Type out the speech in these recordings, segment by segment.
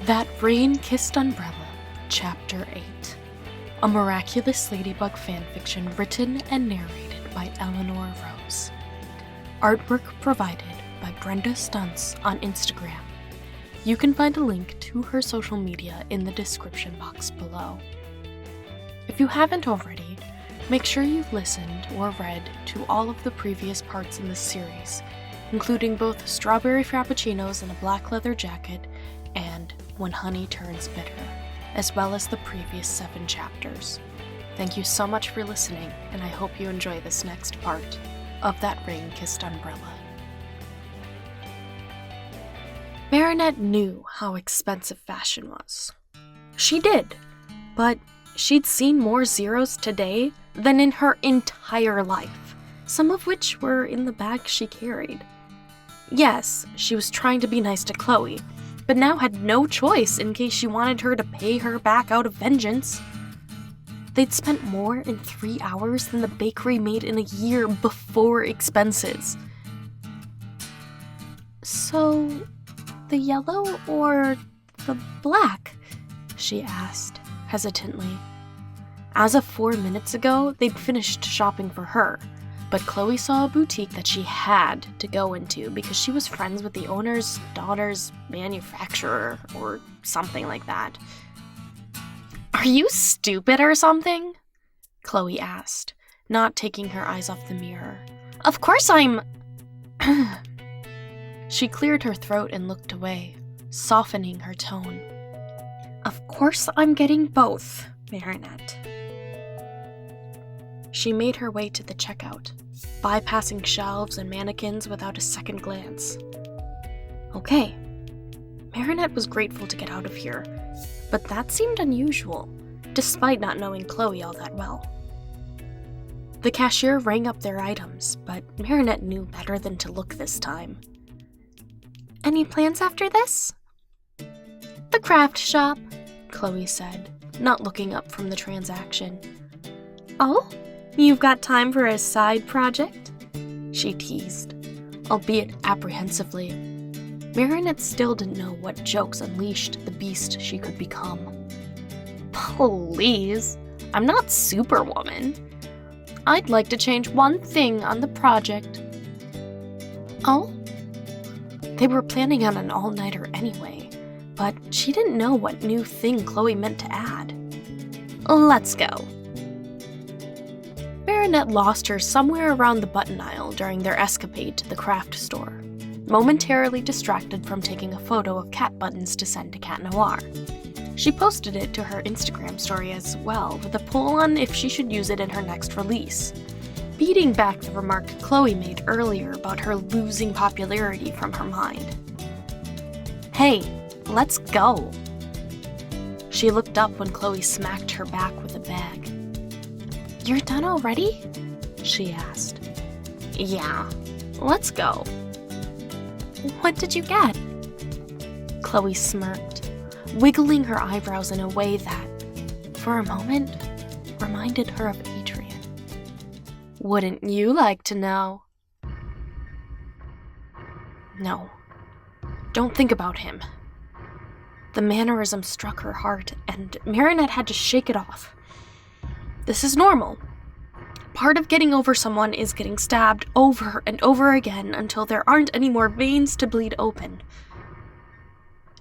That Rain-Kissed Umbrella, Chapter 8. A Miraculous Ladybug Fanfiction written and narrated by Eleanor Rose. Artwork provided by Brenda Stunts on Instagram. You can find a link to her social media in the description box below. If you haven't already, make sure you've listened or read to all of the previous parts in this series, including both Strawberry Frappuccinos in a Black Leather Jacket and When Honey Turns Bitter, as well as the previous 7 chapters. Thank you so much for listening, and I hope you enjoy this next part of That Rain-Kissed Umbrella. Marinette knew how expensive fashion was. She did, but she'd seen more zeros today than in her entire life, some of which were in the bag she carried. Yes, she was trying to be nice to Chloe, but now had no choice in case she wanted her to pay her back out of vengeance. They'd spent more in 3 hours than the bakery made in a year before expenses. So, the yellow or the black? She asked, hesitantly. As of 4 minutes ago, they'd finished shopping for her, but Chloe saw a boutique that she had to go into because she was friends with the owner's daughter's manufacturer or something like that. "Are you stupid or something?" Chloe asked, not taking her eyes off the mirror. "Of course I'm..." She cleared her throat and looked away, softening her tone. "Of course I'm getting both, Marinette." She made her way to the checkout, bypassing shelves and mannequins without a second glance. Okay. Marinette was grateful to get out of here, but that seemed unusual, despite not knowing Chloe all that well. The cashier rang up their items, but Marinette knew better than to look this time. "Any plans after this?" "The craft shop," Chloe said, not looking up from the transaction. "Oh? You've got time for a side project?" she teased, albeit apprehensively. Marinette still didn't know what jokes unleashed the beast she could become. "Please, I'm not Superwoman. I'd like to change one thing on the project." "Oh?" They were planning on an all-nighter anyway, but she didn't know what new thing Chloe meant to add. "Let's go." Marinette lost her somewhere around the button aisle during their escapade to the craft store, momentarily distracted from taking a photo of cat buttons to send to Cat Noir. She posted it to her Instagram story as well, with a poll on if she should use it in her next release, beating back the remark Chloe made earlier about her losing popularity from her mind. "Hey, let's go." She looked up when Chloe smacked her back with a bag. "You're done already?" she asked. "Yeah, let's go." "What did you get?" Chloe smirked, wiggling her eyebrows in a way that, for a moment, reminded her of Adrian. "Wouldn't you like to know?" No. Don't think about him. The mannerism struck her heart, and Marinette had to shake it off. This is normal. Part of getting over someone is getting stabbed over and over again until there aren't any more veins to bleed open.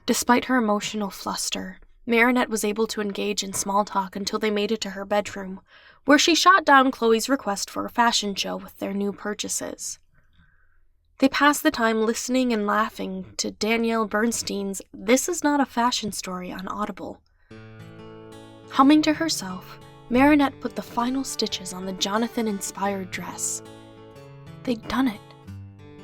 Despite her emotional fluster, Marinette was able to engage in small talk until they made it to her bedroom, where she shot down Chloe's request for a fashion show with their new purchases. They passed the time listening and laughing to Danielle Bernstein's "This Is Not a Fashion Story" on Audible. Humming to herself, Marinette put the final stitches on the Jonathan-inspired dress. They'd done it.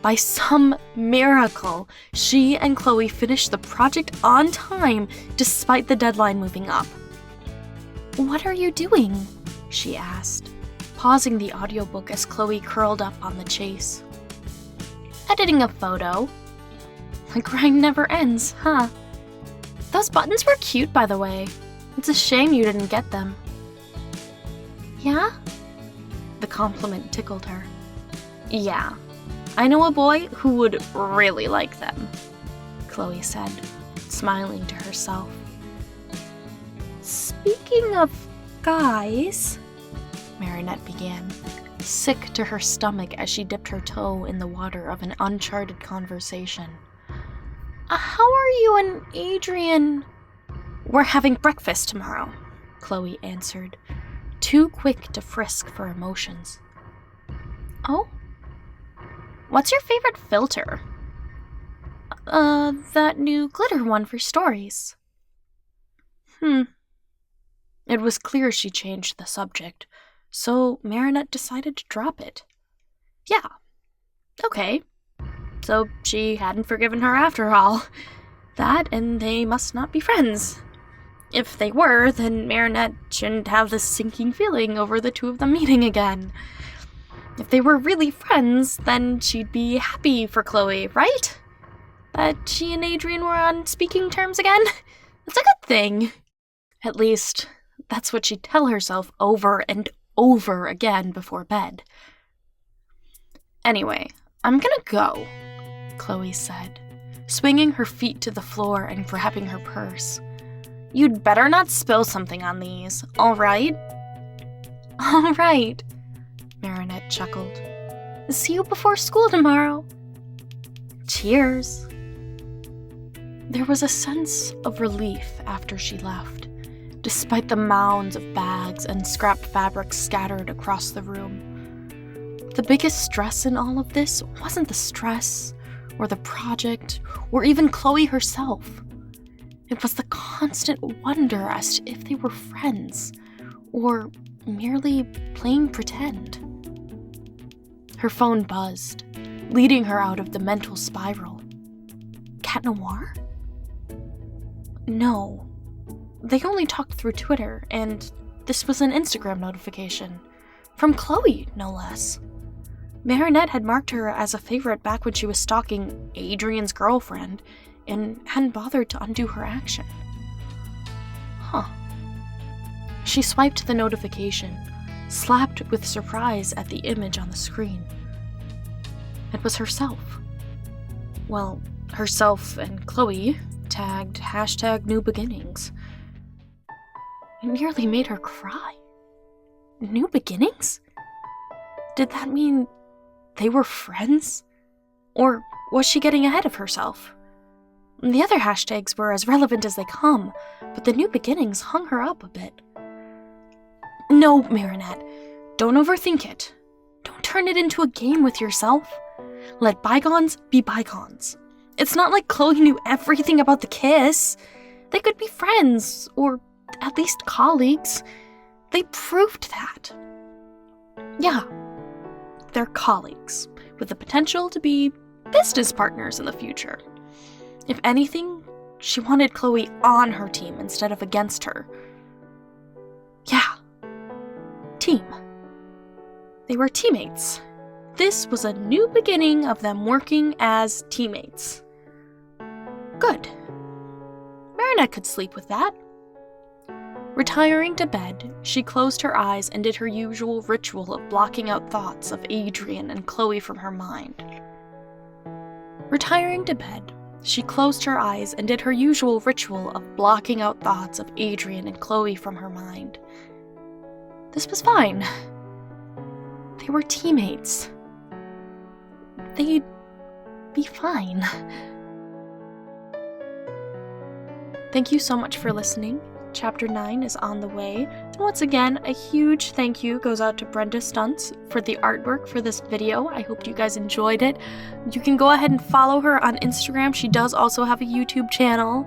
By some miracle, she and Chloe finished the project on time, despite the deadline moving up. "What are you doing?" she asked, pausing the audiobook as Chloe curled up on the chase. "Editing a photo." The grind never ends, huh? "Those buttons were cute, by the way. It's a shame you didn't get them." "Yeah?" The compliment tickled her. "Yeah. I know a boy who would really like them." Chloe said, smiling to herself. Speaking of guys, Marinette began, sick to her stomach as she dipped her toe in the water of an uncharted conversation. How are you and Adrian? We're having breakfast tomorrow, Chloe answered, too quick to frisk for emotions. Oh? What's your favorite filter? That new glitter one for stories. It was clear she changed the subject, so Marinette decided to drop it. Yeah, okay. So she hadn't forgiven her after all. That, and they must not be friends. If they were, then Marinette shouldn't have this sinking feeling over the two of them meeting again. If they were really friends, then she'd be happy for Chloe, right? That she and Adrian were on speaking terms again? That's a good thing. At least, that's what she'd tell herself over and over again before bed. Anyway, I'm gonna go, Chloe said, swinging her feet to the floor and grabbing her purse. You'd better not spill something on these, all right? All right, Marinette chuckled. See you before school tomorrow. Cheers. There was a sense of relief after she left, despite the mounds of bags and scrapped fabric scattered across the room. The biggest stress in all of this wasn't the stress, or the project, or even Chloe herself. It was the constant wonder as to if they were friends, or merely playing pretend. Her phone buzzed, leading her out of the mental spiral. Cat Noir? No. They only talked through Twitter, and this was an Instagram notification. From Chloe, no less. Marinette had marked her as a favorite back when she was stalking Adrian's girlfriend, and hadn't bothered to undo her action. She swiped the notification, slapped with surprise at the image on the screen. It was herself. Well, herself and Chloe, tagged #NewBeginnings. It nearly made her cry. New beginnings? Did that mean they were friends? Or was she getting ahead of herself? The other hashtags were as relevant as they come, but the new beginnings hung her up a bit. No, Marinette, don't overthink it. Don't turn it into a game with yourself. Let bygones be bygones. It's not like Chloe knew everything about the kiss. They could be friends, or at least colleagues. They proved that. Yeah, they're colleagues, with the potential to be business partners in the future. If anything, she wanted Chloe on her team instead of against her. Yeah, team. They were teammates. This was a new beginning of them working as teammates. Good. Marinette could sleep with that. Retiring to bed, she closed her eyes and did her usual ritual of blocking out thoughts of Adrian and Chloe from her mind. Retiring to bed, she closed her eyes and did her usual ritual of blocking out thoughts of Adrian and Chloe from her mind. This was fine. They were teammates. They'd be fine. Thank you so much for listening. Chapter 9 is on the way. And once again, a huge thank you goes out to Brenda Stuntz for the artwork for this video. I hope you guys enjoyed it. You can go ahead and follow her on Instagram. She does also have a YouTube channel.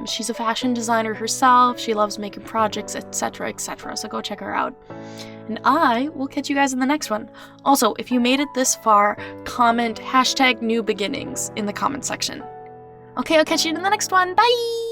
She's a fashion designer herself. She loves making projects, etc., etc. So go check her out. And I will catch you guys in the next one. Also, if you made it this far, comment #NewBeginnings in the comment section. Okay, I'll catch you in the next one. Bye!